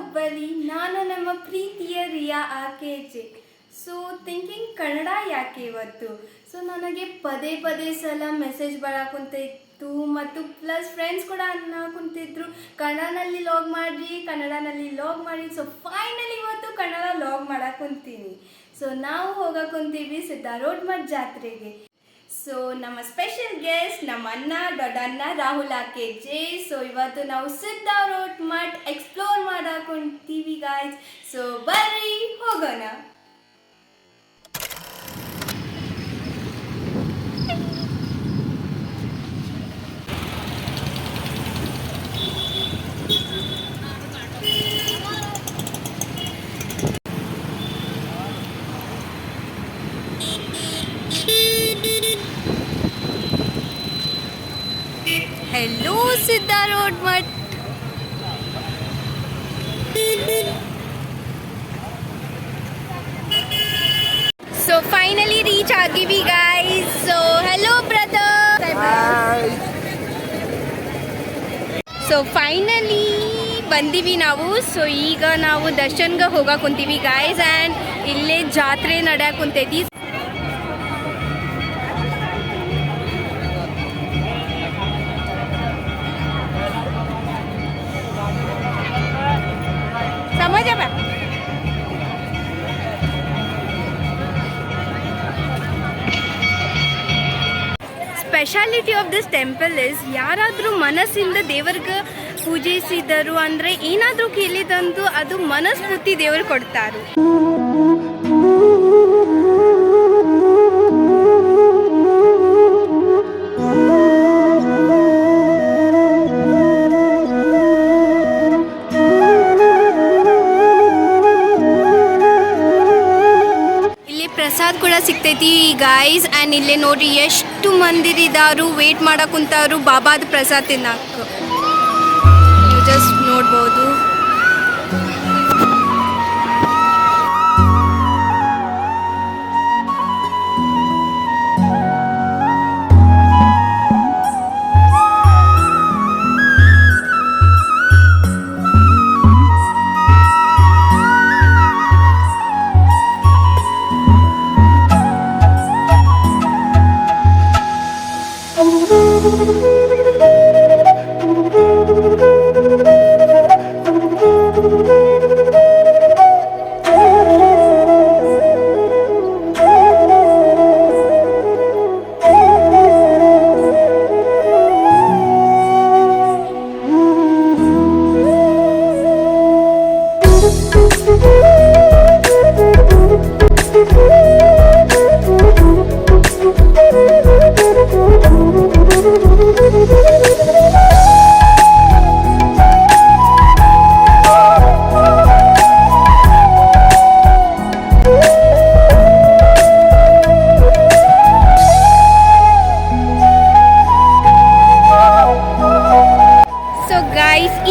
ಹುಬ್ಬಳ್ಳಿ. ನಾನು ನಮ್ಮ ಪ್ರೀತಿಯ ರಿಯಾ ಆಕೆಜೆ. ಸೊ ಥಿಂಕಿಂಗ್ ಕನ್ನಡ ಯಾಕೆ ಇವತ್ತು. ಸೊ ನನಗೆ ಪದೇ ಪದೇ ಸಲ ಮೆಸೇಜ್ ಬರಾಕುಂತಿತ್ತು ಮತ್ತು ಪ್ಲಸ್ ಫ್ರೆಂಡ್ಸ್ ಕೂಡ ಅನ್ನಕುಂತಿದ್ರು ಕನ್ನಡನಲ್ಲಿ ಲಾಗ್ ಮಾಡಿ. ಸೊ ಫೈನಲಿ ಇವತ್ತು ಕನ್ನಡ ಲಾಗ್ ಮಾಡಾಕುಂತೀನಿ. ಸೊ ನಾವು ಹೋಗಕುಂತೀವಿ ಸಿದ್ಧಾರೂಢ ಜಾತ್ರೆಗೆ. ಸೊ ನಮ್ಮ ಸ್ಪೆಷಲ್ ಗೆಸ್ಟ್ ನಮ್ಮ ಅಣ್ಣ ದೊಡ್ಡಣ್ಣ ರಾಹುಲ್ ಆಕೆಜೆ. ಸೊ ಇವತ್ತು ನಾವು ಸಿದ್ಧಾರೂಢ ಮಠ ಎಕ್ಸ್ಪ್ಲೋರ್ ಮಾಡಾಕೊಂತೀವಿ ಗಾಯ್ಸ್. ಸೊ ಬರ್ರಿ ಹೋಗೋಣ. हेलो सिद्धारೂಢ मठ. So finally reach Agivi guys. So hello brother. Hi. So finally ಬಂದಿವಿ ನಾವು. ಸೊ ಈಗ ನಾವು ದರ್ಶನ್ಗೆ ಹೋಗಕ್ಕೆ ಕುಂತೀವಿ ಗಾಯ್ಸ್. ಆ್ಯಂಡ್ ಇಲ್ಲೇ ಜಾತ್ರೆ ನಡೆಯಕ್ಕೆ ಕುಂತೈತಿ. Speciality of this temple is ಯಾರಾದರೂ ಮನಸ್ಸಿಂದ ದೇವ್ರಿಗೆ ಪೂಜಿಸಿದರು ಅಂದರೆ ಏನಾದರೂ ಕೇಳಿದಂತೂ ಅದು ಮನಸ್ಫೂರ್ತಿ ದೇವರು ಕೊಡ್ತಾರೆ. ಪ್ರಸಾದ್ ಕೂಡ ಸಿಗ್ತೈತಿ ಗಾಯ್ಸ್. ಆ್ಯಂಡ್ ಇಲ್ಲೇ ನೋಡ್ರಿ ಎಷ್ಟು ಮಂದಿರಿದಾರು ವೇಟ್ ಮಾಡಕ್ಕೆ ಕುಂತಾರು ಬಾಬಾದ ಪ್ರಸಾದ್ ತಿನ್ನಕ್ಕೆ. ನೀವು ಜಸ್ಟ್ ನೋಡ್ಬೋದು.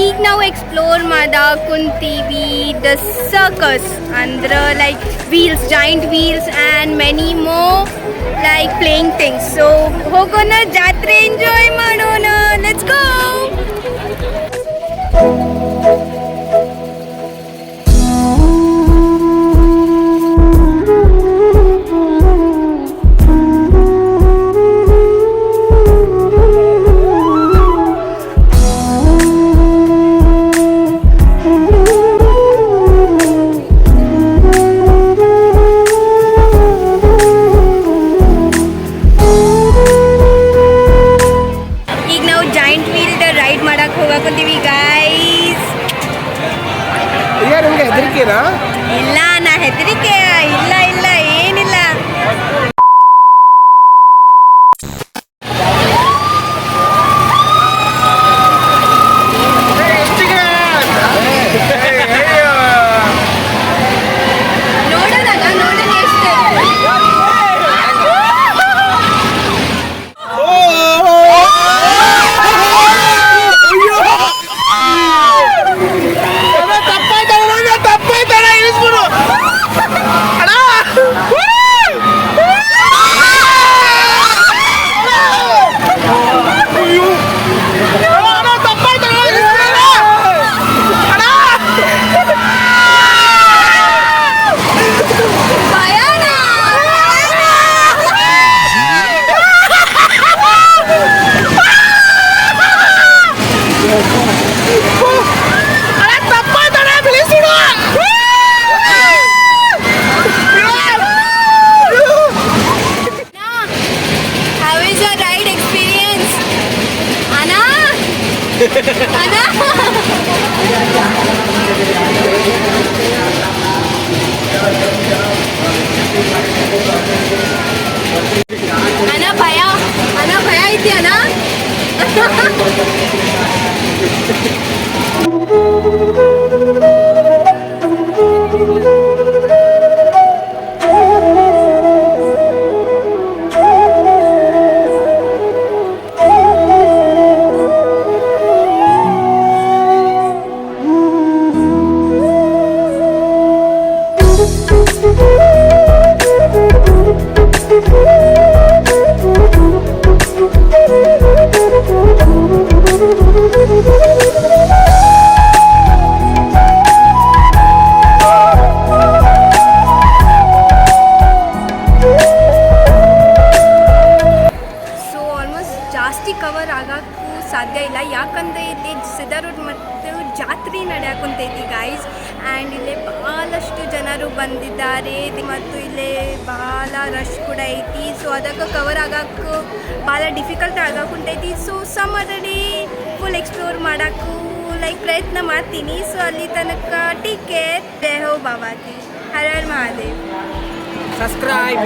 ಈಗ ನಾವು ಎಕ್ಸ್ಪ್ಲೋರ್ ಮಾಡಾಕುಂತೀವಿ ದ ಸರ್ಕಸ್. ಅಂದ್ರೆ like wheels, joint wheels and many more like playing things. So ಹೋಗೋಣ, ಜಾತ್ರೆ ಎಂಜಾಯ್ ಮಾಡೋಣ. Let's go. ಇಲ್ಲ, ನಾ ಹೆದರಿಕೆ ಇಲ್ಲ ಏನಿಲ್ಲ. How is your ride experience? Anna? Anna ಭಯ ಐತಿ ಅಣ್ಣ. ಜಾಸ್ತಿ ಕವರ್ ಆಗೋಕ್ಕೂ ಸಾಧ್ಯ ಇಲ್ಲ, ಯಾಕಂದರೆ ಇಲ್ಲಿ ಸಿದ್ಧಾ ರೋಡ್ ಮತ್ತು ಜಾತ್ರೆ ನಡೆಯಕ್ಕಂತೈತಿ ಗೈಸ್. ಆ್ಯಂಡ್ ಇಲ್ಲೇ ಭಾಳಷ್ಟು ಜನರು ಬಂದಿದ್ದಾರೆ ಮತ್ತು ಇಲ್ಲೇ ಭಾಳ ರಶ್ ಕೂಡ ಐತಿ. ಸೊ ಅದಕ್ಕೆ ಕವರ್ ಆಗೋಕ್ಕೂ ಭಾಳ ಡಿಫಿಕಲ್ಟ್ ಆಗೋಕ್ಕುಂಟೈತಿ. ಸೊ ಸಮ್ ಅದರಲ್ಲಿ ಫುಲ್ ಎಕ್ಸ್ಪ್ಲೋರ್ ಮಾಡೋಕ್ಕೂ ಪ್ರಯತ್ನ ಮಾಡ್ತೀನಿ. ಸೊ ಅಲ್ಲಿ ತನಕ ಟೇಕ್ ಕೇರ್. ಜೈ ಹೋ ಬಾಬಾಜಿ, ಹರ ಹರ ಮಹಾದೇವ್. ಸಬ್ಸ್ಕ್ರೈಬ್